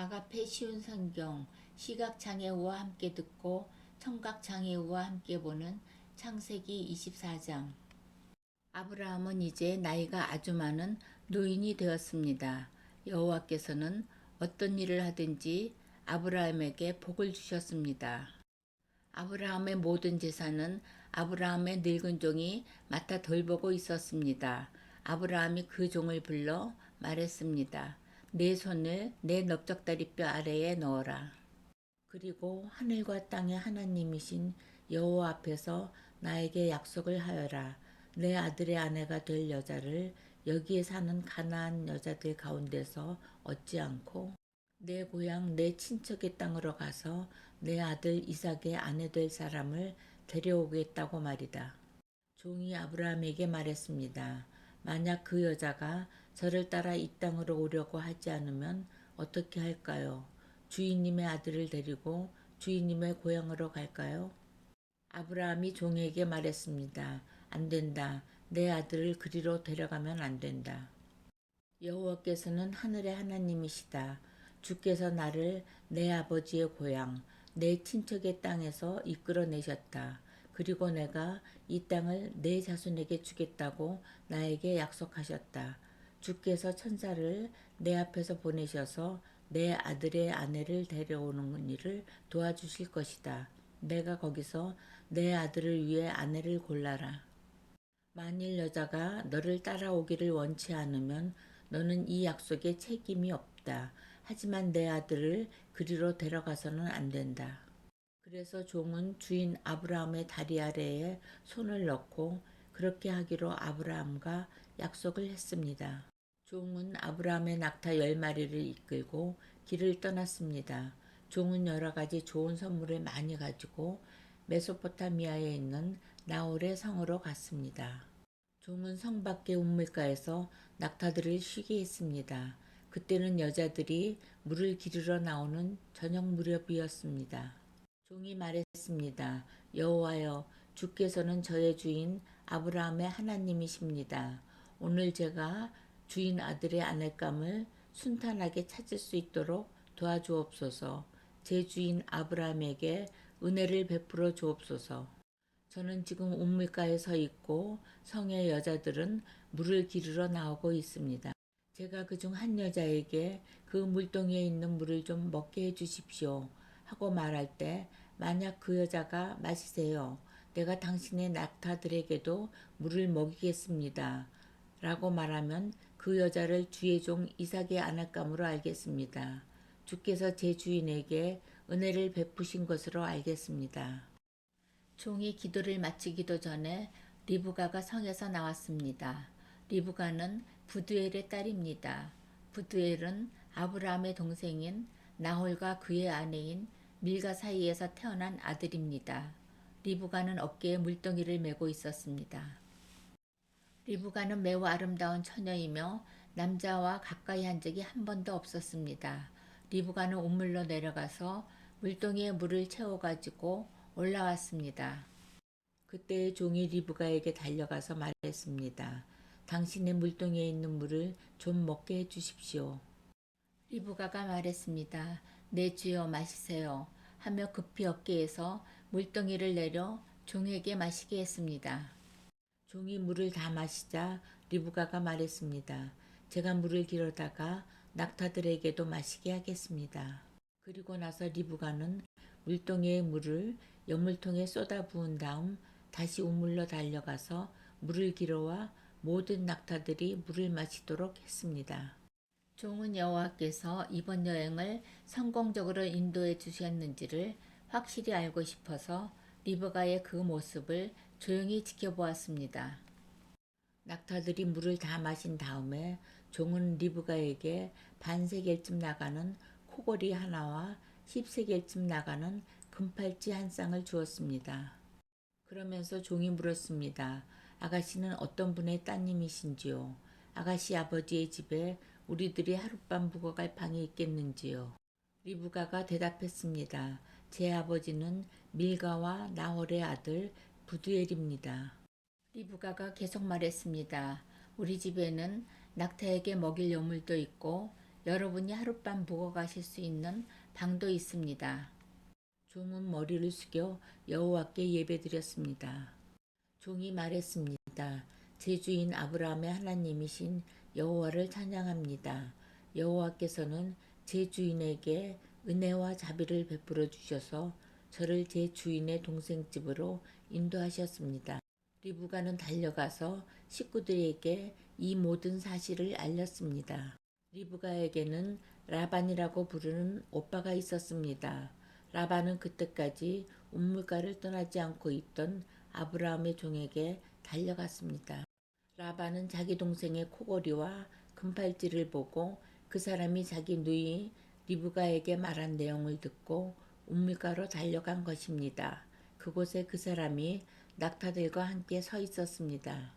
아가페 쉬운 성경, 시각장애우와 함께 듣고 청각장애우와 함께 보는 창세기 24장. 아브라함은 이제 나이가 아주 많은 노인이 되었습니다. 여호와께서는 어떤 일을 하든지 아브라함에게 복을 주셨습니다. 아브라함의 모든 재산은 아브라함의 늙은 종이 맡아 돌보고 있었습니다. 아브라함이 그 종을 불러 말했습니다. 내 손을 내 넓적다리뼈 아래에 넣어라. 그리고 하늘과 땅의 하나님이신 여호와 앞에서 나에게 약속을 하여라. 내 아들의 아내가 될 여자를 여기에 사는 가나안 여자들 가운데서 얻지 않고 내 고향 내 친척의 땅으로 가서 내 아들 이삭의 아내 될 사람을 데려오겠다고 말이다. 종이 아브라함에게 말했습니다. 만약 그 여자가 저를 따라 이 땅으로 오려고 하지 않으면 어떻게 할까요? 주인님의 아들을 데리고 주인님의 고향으로 갈까요? 아브라함이 종에게 말했습니다. 안 된다. 내 아들을 그리로 데려가면 안 된다. 여호와께서는 하늘의 하나님이시다. 주께서 나를 내 아버지의 고향, 내 친척의 땅에서 이끌어내셨다. 그리고 내가 이 땅을 내 자손에게 주겠다고 나에게 약속하셨다. 주께서 천사를 내 앞에서 보내셔서 내 아들의 아내를 데려오는 일을 도와주실 것이다. 내가 거기서 내 아들을 위해 아내를 골라라. 만일 여자가 너를 따라오기를 원치 않으면 너는 이 약속에 책임이 없다. 하지만 내 아들을 그리로 데려가서는 안 된다. 그래서 종은 주인 아브라함의 다리 아래에 손을 넣고 그렇게 하기로 아브라함과 약속을 했습니다. 종은 아브라함의 낙타 10마리를 이끌고 길을 떠났습니다. 종은 여러 가지 좋은 선물을 많이 가지고 메소포타미아에 있는 나홀의 성으로 갔습니다. 종은 성 밖의 우물가에서 낙타들을 쉬게 했습니다. 그때는 여자들이 물을 기르러 나오는 저녁 무렵이었습니다. 종이 말했습니다. 여호와여, 주께서는 저의 주인 아브라함의 하나님이십니다. 오늘 제가 주인 아들의 아내감을 순탄하게 찾을 수 있도록 도와주옵소서. 제 주인 아브라함에게 은혜를 베풀어 주옵소서. 저는 지금 우물가에 서 있고 성의 여자들은 물을 기르러 나오고 있습니다. 제가 그중 한 여자에게 그 물동이에 있는 물을 좀 먹게 해 주십시오. 하고 말할 때 만약 그 여자가 마시세요. 내가 당신의 낙타들에게도 물을 먹이겠습니다. 라고 말하면 그 여자를 주의 종 이삭의 아내감으로 알겠습니다. 주께서 제 주인에게 은혜를 베푸신 것으로 알겠습니다. 종이 기도를 마치기도 전에 리브가가 성에서 나왔습니다. 리브가는 부두엘의 딸입니다. 부두엘은 아브라함의 동생인 나홀과 그의 아내인 밀가 사이에서 태어난 아들입니다. 리브가는 어깨에 물동이를 메고 있었습니다. 리브가는 매우 아름다운 처녀이며 남자와 가까이 한 적이 한 번도 없었습니다. 리브가는 우물로 내려가서 물동이에 물을 채워가지고 올라왔습니다. 그때 종이 리브가에게 달려가서 말했습니다. 당신의 물동이에 있는 물을 좀 먹게 해주십시오. 리브가가 말했습니다. 네 주여 마시세요. 하며 급히 어깨에서 물동이를 내려 종에게 마시게 했습니다. 종이 물을 다 마시자 리브가가 말했습니다. 제가 물을 길어다가 낙타들에게도 마시게 하겠습니다. 그리고 나서 리브가는 물동이의 물을 연물통에 쏟아 부은 다음 다시 우물로 달려가서 물을 길어와 모든 낙타들이 물을 마시도록 했습니다. 종은 여호와께서 이번 여행을 성공적으로 인도해 주셨는지를 확실히 알고 싶어서 리브가의 그 모습을 조용히 지켜보았습니다. 낙타들이 물을 다 마신 다음에 종은 리브가에게 반세겔쯤 나가는 코골이 하나와 10세겔쯤 나가는 금팔찌 한 쌍을 주었습니다. 그러면서 종이 물었습니다. 아가씨는 어떤 분의 따님이신지요? 아가씨 아버지의 집에 우리들이 하룻밤 묵어갈 방이 있겠는지요? 리브가가 대답했습니다. 제 아버지는 밀가와 나홀의 아들 부두엘입니다. 리브가가 계속 말했습니다. 우리 집에는 낙타에게 먹일 여물도 있고 여러분이 하룻밤 묵어 가실 수 있는 방도 있습니다. 종은 머리를 숙여 여호와께 예배드렸습니다. 종이 말했습니다. 제 주인 아브라함의 하나님이신 여호와를 찬양합니다. 여호와께서는 제 주인에게 은혜와 자비를 베풀어 주셔서 저를 제 주인의 동생 집으로 인도하셨습니다. 리브가는 달려가서 식구들에게 이 모든 사실을 알렸습니다. 리브가에게는 라반이라고 부르는 오빠가 있었습니다. 라반은 그때까지 우물가를 떠나지 않고 있던 아브라함의 종에게 달려갔습니다. 라반은 자기 동생의 코골이와 금팔찌를 보고 그 사람이 자기 누이 리브가에게 말한 내용을 듣고 우물가로 달려간 것입니다. 그곳에 그 사람이 낙타들과 함께 서 있었습니다.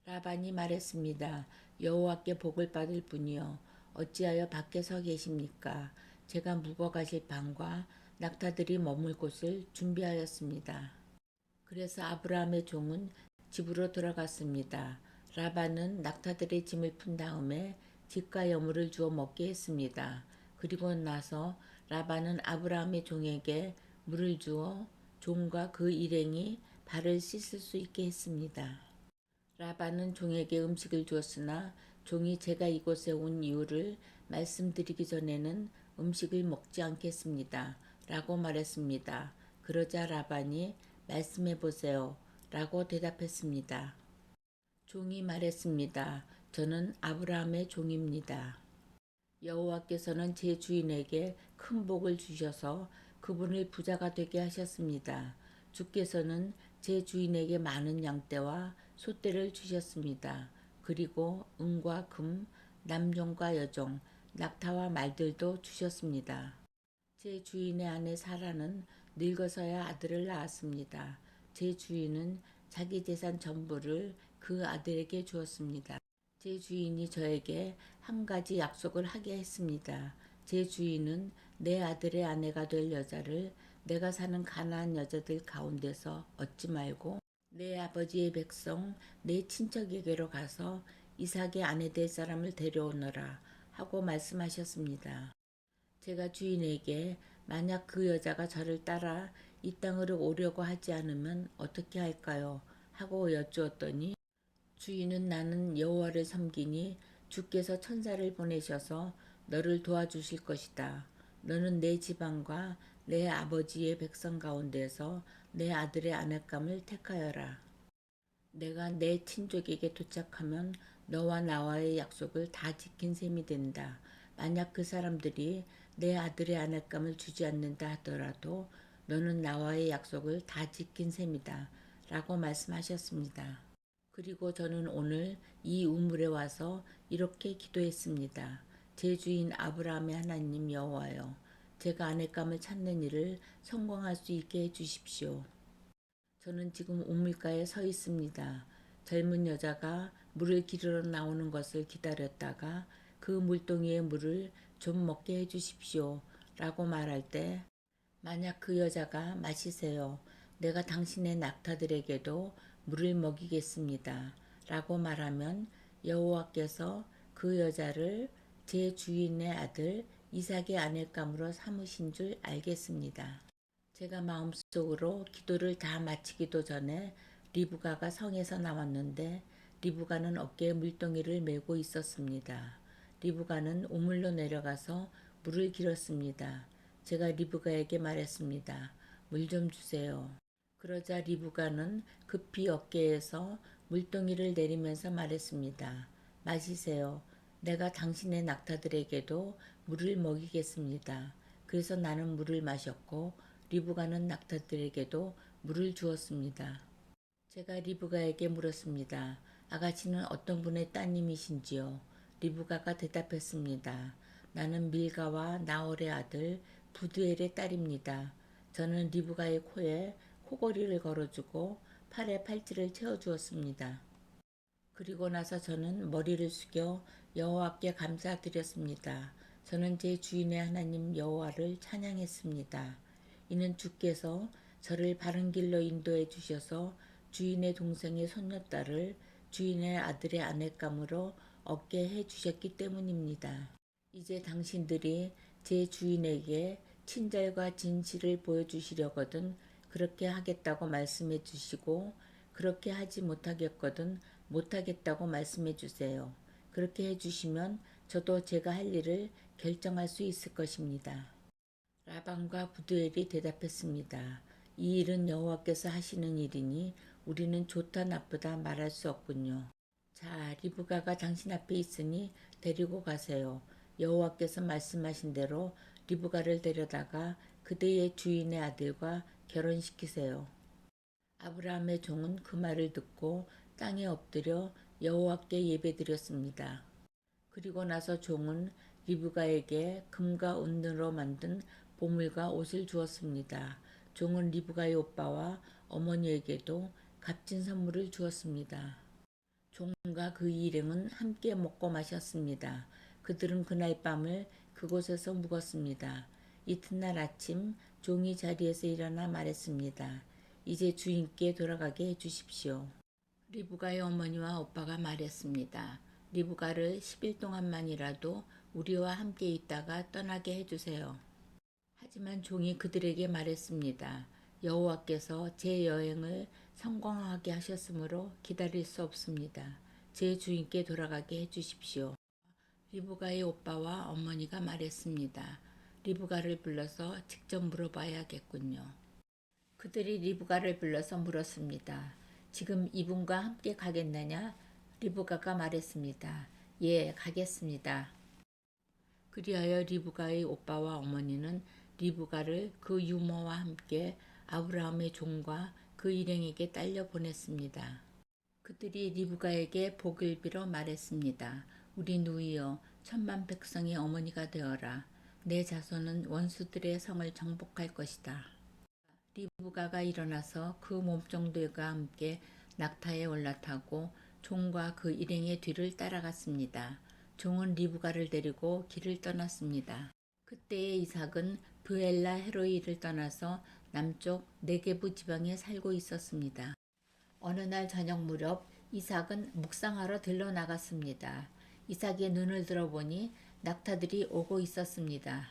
라반이 말했습니다. 여호와께 복을 받을 분이여 어찌하여 밖에 서 계십니까? 제가 묵어 가실 방과 낙타들이 머물 곳을 준비하였습니다. 그래서 아브라함의 종은 집으로 들어갔습니다. 라반은 낙타들의 짐을 푼 다음에 집과 여물을 주어 먹게 했습니다. 그리고 나서 라반은 아브라함의 종에게 물을 주어 종과 그 일행이 발을 씻을 수 있게 했습니다. 라반은 종에게 음식을 주었으나 종이 제가 이곳에 온 이유를 말씀드리기 전에는 음식을 먹지 않겠습니다. 라고 말했습니다. 그러자 라반이 말씀해 보세요. 라고 대답했습니다. 종이 말했습니다. 저는 아브라함의 종입니다. 여호와께서는 제 주인에게 큰 복을 주셔서 그분을 부자가 되게 하셨습니다. 주께서는 제 주인에게 많은 양떼와 소떼를 주셨습니다. 그리고 은과 금, 남종과 여종, 낙타와 말들도 주셨습니다. 제 주인의 아내 사라는 늙어서야 아들을 낳았습니다. 제 주인은 자기 재산 전부를 그 아들에게 주었습니다. 제 주인이 저에게 한 가지 약속을 하게 했습니다. 제 주인은 내 아들의 아내가 될 여자를 내가 사는 가나안 여자들 가운데서 얻지 말고 내 아버지의 백성 내 친척에게로 가서 이삭의 아내 될 사람을 데려오너라 하고 말씀하셨습니다. 제가 주인에게 만약 그 여자가 저를 따라 이 땅으로 오려고 하지 않으면 어떻게 할까요? 하고 여쭈었더니 주인은 나는 여호와를 섬기니 주께서 천사를 보내셔서 너를 도와주실 것이다. 너는 내 지방과 내 아버지의 백성 가운데서 내 아들의 아내감을 택하여라. 내가 내 친족에게 도착하면 너와 나와의 약속을 다 지킨 셈이 된다. 만약 그 사람들이 내 아들의 아내감을 주지 않는다 하더라도 너는 나와의 약속을 다 지킨 셈이다. 라고 말씀하셨습니다. 그리고 저는 오늘 이 우물에 와서 이렇게 기도했습니다. 제 주인 아브라함의 하나님 여호와여, 제가 아내감을 찾는 일을 성공할 수 있게 해주십시오. 저는 지금 우물가에 서 있습니다. 젊은 여자가 물을 기르러 나오는 것을 기다렸다가 그 물동이의 물을 좀 먹게 해주십시오. 라고 말할 때 만약 그 여자가 마시세요. 내가 당신의 낙타들에게도 물을 먹이겠습니다. 라고 말하면 여호와께서 그 여자를 제 주인의 아들 이삭의 아내감으로 삼으신 줄 알겠습니다. 제가 마음속으로 기도를 다 마치기도 전에 리브가가 성에서 나왔는데 리브가는 어깨에 물동이를 메고 있었습니다. 리브가는 우물로 내려가서 물을 길었습니다. 제가 리브가에게 말했습니다. 물 좀 주세요. 그러자 리브가는 급히 어깨에서 물동이를 내리면서 말했습니다. 마시세요. 내가 당신의 낙타들에게도 물을 먹이겠습니다. 그래서 나는 물을 마셨고 리브가는 낙타들에게도 물을 주었습니다. 제가 리브가에게 물었습니다. 아가씨는 어떤 분의 따님이신지요? 리브가가 대답했습니다. 나는 밀가와 나홀의 아들 부두엘의 딸입니다. 저는 리브가의 코에 코걸이를 걸어주고 팔에 팔찌를 채워주었습니다. 그리고 나서 저는 머리를 숙여 여호와께 감사드렸습니다. 저는 제 주인의 하나님 여호와를 찬양했습니다. 이는 주께서 저를 바른 길로 인도해 주셔서 주인의 동생의 손녀딸을 주인의 아들의 아내감으로 얻게 해 주셨기 때문입니다. 이제 당신들이 제 주인에게 친절과 진실을 보여주시려거든 그렇게 하겠다고 말씀해 주시고 그렇게 하지 못하겠거든 못하겠다고 말씀해 주세요. 그렇게 해주시면 저도 제가 할 일을 결정할 수 있을 것입니다. 라반과 부두엘이 대답했습니다. 이 일은 여호와께서 하시는 일이니 우리는 좋다 나쁘다 말할 수 없군요. 자, 리브가가 당신 앞에 있으니 데리고 가세요. 여호와께서 말씀하신 대로 리브가를 데려다가 그대의 주인의 아들과 결혼시키세요. 아브라함의 종은 그 말을 듣고 땅에 엎드려 여호와께 예배드렸습니다. 그리고 나서 종은 리브가에게 금과 은으로 만든 보물과 옷을 주었습니다. 종은 리브가의 오빠와 어머니에게도 값진 선물을 주었습니다. 종과 그 일행은 함께 먹고 마셨습니다. 그들은 그날 밤을 그곳에서 묵었습니다. 이튿날 아침 종이 자리에서 일어나 말했습니다. 이제 주인께 돌아가게 해주십시오. 리브가의 어머니와 오빠가 말했습니다. 리브가를 10일 동안만이라도 우리와 함께 있다가 떠나게 해주세요. 하지만 종이 그들에게 말했습니다. 여호와께서 제 여행을 성공하게 하셨으므로 기다릴 수 없습니다. 제 주인께 돌아가게 해주십시오. 리브가의 오빠와 어머니가 말했습니다. 리브가를 불러서 직접 물어봐야겠군요. 그들이 리브가를 불러서 물었습니다. 지금 이분과 함께 가겠느냐? 리브가가 말했습니다. 예, 가겠습니다. 그리하여 리브가의 오빠와 어머니는 리브가를 그 유모와 함께 아브라함의 종과 그 일행에게 딸려 보냈습니다. 그들이 리브가에게 복을 빌어 말했습니다. 우리 누이여 천만 백성의 어머니가 되어라. 내 자손은 원수들의 성을 정복할 것이다. 리브가가 일어나서 그 몸종들과 함께 낙타에 올라타고 종과 그 일행의 뒤를 따라갔습니다. 종은 리브가를 데리고 길을 떠났습니다. 그때의 이삭은 브엘라 헤로이를 떠나서 남쪽 네게부 지방에 살고 있었습니다. 어느 날 저녁 무렵 이삭은 묵상하러 들러 나갔습니다. 이삭의 눈을 들어보니 낙타들이 오고 있었습니다.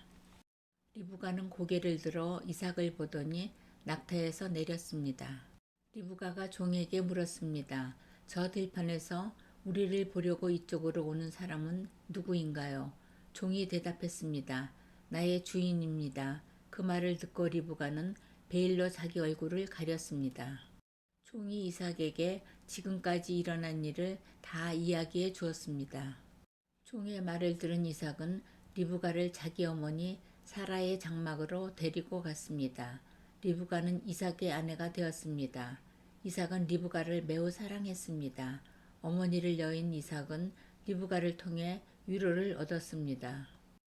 리브가는 고개를 들어 이삭을 보더니 낙타에서 내렸습니다. 리브가가 종에게 물었습니다. 저 들판에서 우리를 보려고 이쪽으로 오는 사람은 누구인가요? 종이 대답했습니다. 나의 주인입니다. 그 말을 듣고 리브가는 베일로 자기 얼굴을 가렸습니다. 종이 이삭에게 지금까지 일어난 일을 다 이야기해 주었습니다. 종의 말을 들은 이삭은 리브가를 자기 어머니 사라의 장막으로 데리고 갔습니다. 리브가는 이삭의 아내가 되었습니다. 이삭은 리브가를 매우 사랑했습니다. 어머니를 여인 이삭은 리브가를 통해 위로를 얻었습니다.